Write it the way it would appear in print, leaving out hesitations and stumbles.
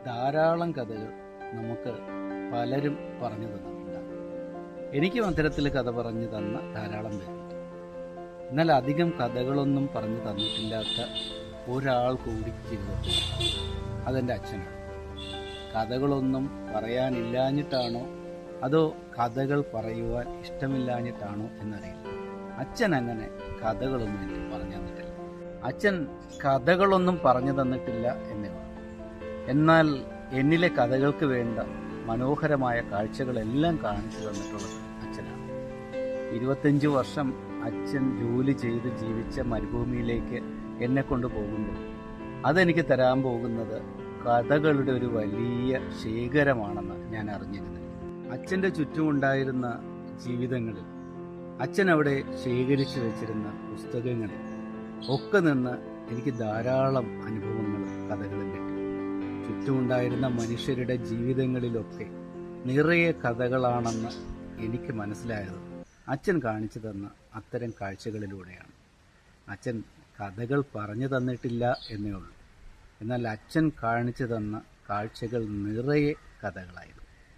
ധാരാളം കഥകൾ നമുക്ക് പലരും പറഞ്ഞു തന്നിട്ടുണ്ട്. എനിക്കും അത്തരത്തിൽ കഥ പറഞ്ഞു തന്ന ധാരാളം പേരുണ്ട്. എന്നാൽ അധികം കഥകളൊന്നും പറഞ്ഞു തന്നിട്ടില്ലാത്ത ഒരാൾ കൂടി ജീവിതത്തിൽ, അതെൻ്റെ അച്ഛനാണ്. കഥകളൊന്നും പറയാനില്ലാഞ്ഞിട്ടാണോ അതോ കഥകൾ പറയുവാൻ ഇഷ്ടമില്ലാഞ്ഞിട്ടാണോ എന്നറിയില്ല. അച്ഛൻ അങ്ങനെ കഥകളൊന്നും എനിക്ക് പറഞ്ഞു തന്നിട്ടില്ല. അച്ഛൻ കഥകളൊന്നും പറഞ്ഞു തന്നിട്ടില്ല എന്നേ ഉള്ളൂ. എന്നാൽ എന്നിലെ കഥകൾക്ക് വേണ്ട മനോഹരമായ കാഴ്ചകളെല്ലാം കാണിച്ചു തന്നിട്ടുള്ളത് അച്ഛനാണ്. 25 വർഷം അച്ഛൻ ജോലി ചെയ്ത് ജീവിച്ച മരുഭൂമിയിലേക്ക് എന്നെ കൊണ്ടുപോകുമ്പോൾ അതെനിക്ക് തരാൻ പോകുന്നത് കഥകളുടെ ഒരു വലിയ ശേഖരമാണെന്ന് ഞാൻ അറിഞ്ഞിരുന്നു. അച്ഛൻ്റെ ചുറ്റുമുണ്ടായിരുന്ന ജീവിതങ്ങളിൽ, അച്ഛൻ അവിടെ ശേഖരിച്ചു വെച്ചിരുന്ന പുസ്തകങ്ങളിൽ ഒക്കെ നിന്ന് എനിക്ക് ധാരാളം അനുഭവങ്ങളും കഥകളും കിട്ടി. ചുറ്റുമുണ്ടായിരുന്ന മനുഷ്യരുടെ ജീവിതങ്ങളിലൊക്കെ നിറയെ കഥകളാണെന്ന് എനിക്ക് മനസ്സിലായത് അച്ഛൻ കാണിച്ചു തന്ന അത്തരം കാഴ്ചകളിലൂടെയാണ്. അച്ഛൻ കഥകൾ പറഞ്ഞു തന്നിട്ടില്ല എന്നേ ഉള്ളൂ. എന്നാൽ അച്ഛൻ കാണിച്ചു തന്ന കാഴ്ചകൾ നിറയെ കഥകളായിരുന്നു.